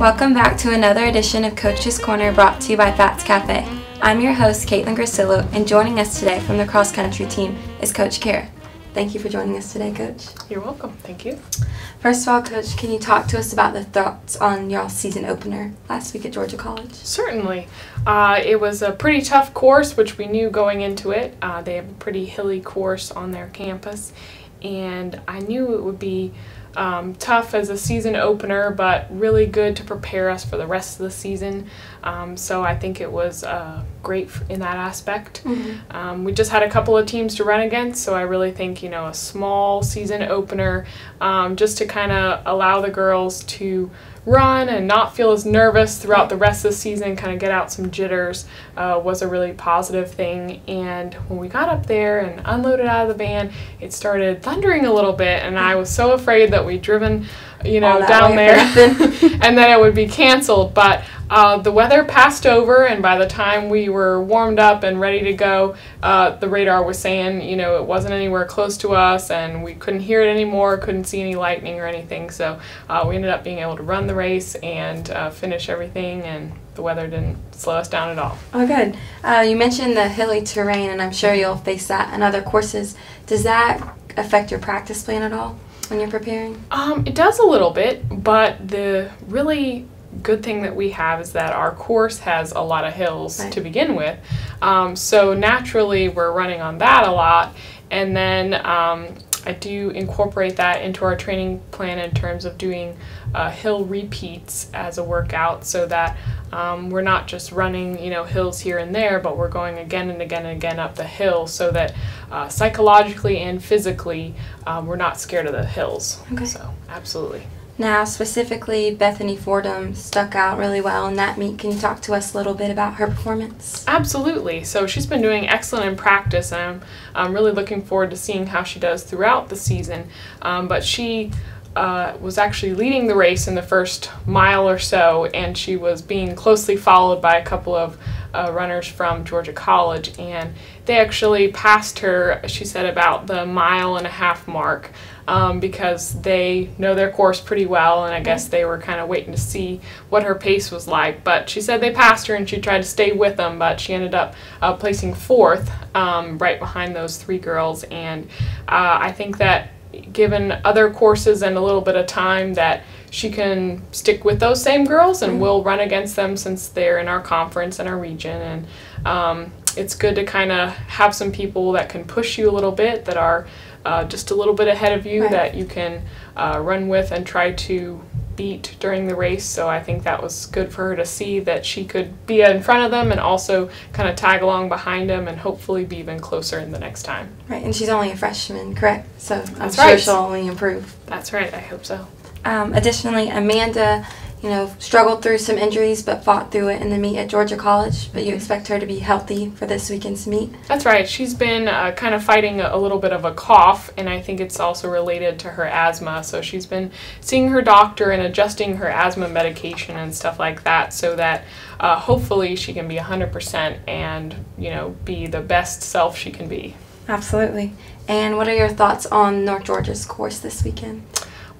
Welcome back to another edition of Coach's Corner brought to you by Fats Cafe. I'm your host, Katelyn Grisillo, and joining us today from the cross country team is Coach Kara. Thank you for joining us today, Coach. You're welcome. Thank you. First of all, Coach, can you talk to us about the thoughts on y'all's season opener last week at Georgia College? Certainly. It was a pretty tough course, which we knew going into it. They have a pretty hilly course on their campus, and I knew it would be tough as a season opener, but really good to prepare us for the rest of the season. So I think it was great in that aspect. Mm-hmm. We just had a couple of teams to run against, so I really think, a small season opener just to kind of allow the girls to run and not feel as nervous throughout the rest of the season, kind of get out some jitters, was a really positive thing. And when we got up there and unloaded out of the van, it started thundering a little bit, and I was so afraid that we'd driven down there and then it would be canceled. But the weather passed over, and by the time we were warmed up and ready to go, the radar was saying, it wasn't anywhere close to us, and we couldn't hear it anymore, couldn't see any lightning or anything. So we ended up being able to run the race and finish everything, and the weather didn't slow us down at all. Oh, good. You mentioned the hilly terrain, and I'm sure you'll face that in other courses. Does that affect your practice plan at all when you're preparing? It does a little bit, but the really good thing that we have is that our course has a lot of hills to begin with. So naturally we're running on that a lot, and then I do incorporate that into our training plan in terms of doing hill repeats as a workout, so that we're not just running hills here and there, but we're going again and again and again up the hill, so that psychologically and physically we're not scared of the hills. Okay. So absolutely. Now, specifically, Bethany Fordham stuck out really well in that meet. Can you talk to us a little bit about her performance? Absolutely. So she's been doing excellent in practice, and I'm really looking forward to seeing how she does throughout the season. But she was actually leading the race in the first mile or so, and she was being closely followed by a couple of runners from Georgia College, and they actually passed her, she said, about the 1.5 mile mark. Because they know their course pretty well, and I guess they were kind of waiting to see what her pace was like. But she said they passed her, and she tried to stay with them, but she ended up placing 4th right behind those 3 girls. And I think that given other courses and a little bit of time, that she can stick with those same girls, and we'll run against them since they're in our conference and our region. And it's good to kind of have some people that can push you a little bit, that are just a little bit ahead of you, that you can run with and try to beat during the race. So I think that was good for her to see that she could be in front of them and also kind of tag along behind them, and hopefully be even closer in the next time. Right, and she's only a freshman, correct? So I'm sure she'll only improve. That's right, I hope so. Additionally, Amanda, struggled through some injuries but fought through it in the meet at Georgia College, but you expect her to be healthy for this weekend's meet? That's right. She's been kind of fighting a little bit of a cough, and I think it's also related to her asthma. So she's been seeing her doctor and adjusting her asthma medication and stuff like that, so that hopefully she can be 100% and, be the best self she can be. Absolutely. And what are your thoughts on North Georgia's course this weekend?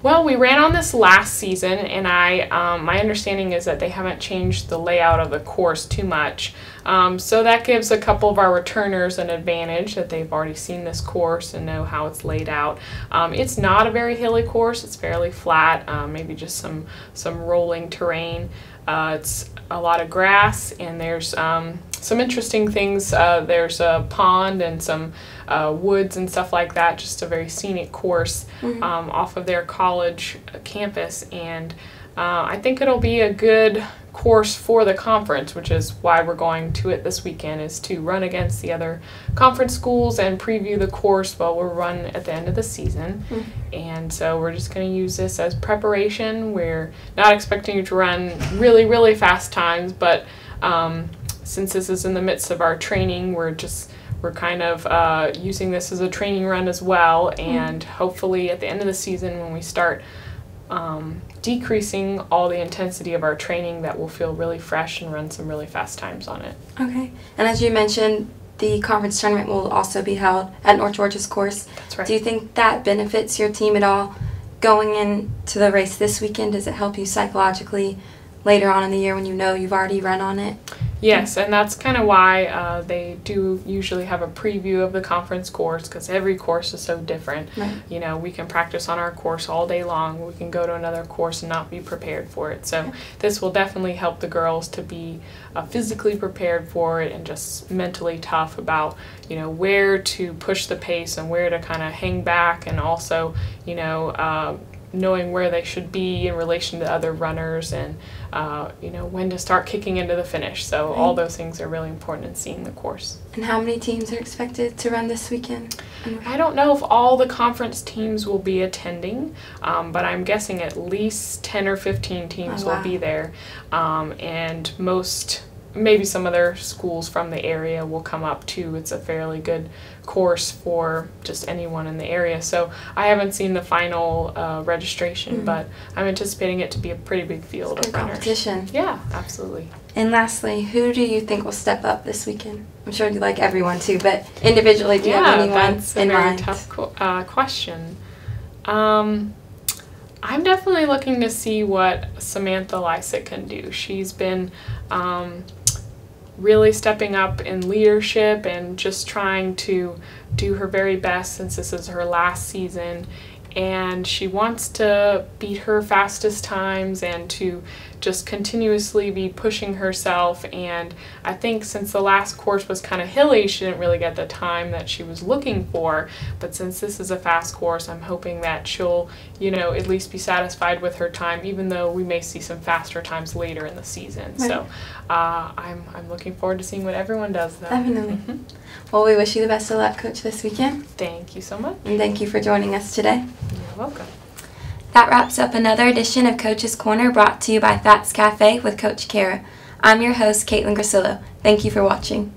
Well, we ran on this last season, and my understanding is that they haven't changed the layout of the course too much. So that gives a couple of our returners an advantage, that they've already seen this course and know how it's laid out. It's not a very hilly course. It's fairly flat, maybe just some rolling terrain. It's a lot of grass, and there's some interesting things. There's a pond and some woods and stuff like that, just a very scenic course off of their college campus. And I think it'll be a good course for the conference, which is why we're going to it this weekend, is to run against the other conference schools and preview the course while we're run at the end of the season. And so we're just going to use this as preparation. We're not expecting you to run really, really fast times, but since this is in the midst of our training, we're kind of using this as a training run as well, and hopefully at the end of the season, when we start decreasing all the intensity of our training, that we'll feel really fresh and run some really fast times on it. Okay. And as you mentioned, the conference tournament will also be held at North Georgia's course. That's right. Do you think that benefits your team at all going into the race this weekend? Does it help you psychologically later on in the year when you know you've already run on it? Yes, and that's kind of why they do usually have a preview of the conference course, because every course is so different. Right. You know, we can practice on our course all day long. We can go to another course and not be prepared for it. So this will definitely help the girls to be physically prepared for it and just mentally tough about, you know, where to push the pace and where to kind of hang back, and also, you know, knowing where they should be in relation to other runners, and you know, when to start kicking into the finish. So all those things are really important in seeing the course. And how many teams are expected to run this weekend? I don't know if all the conference teams will be attending, but I'm guessing at least 10 or 15 teams will be there, and maybe some other schools from the area will come up too. It's a fairly good course for just anyone in the area. So I haven't seen the final registration, but I'm anticipating it to be a pretty big field of runners. Competition. Yeah, absolutely. And lastly, who do you think will step up this weekend? I'm sure you like everyone too, but individually, do you have anyone that's a very tough question. I'm definitely looking to see what Samantha Lysick can do. She's been really stepping up in leadership and just trying to do her very best since this is her last season, and she wants to beat her fastest times and to just continuously be pushing herself. And I think since the last course was kind of hilly, she didn't really get the time that she was looking for, but since this is a fast course, I'm hoping that she'll, you know, at least be satisfied with her time, even though we may see some faster times later in the season. Right. So I'm looking forward to seeing what everyone does though. Definitely. Well, we wish you the best of luck, Coach, this weekend. Thank you so much. And thank you for joining us today. You're welcome. That wraps up another edition of Coach's Corner, brought to you by Fats Cafe with Coach Kara. I'm your host, Katelyn Grisillo. Thank you for watching.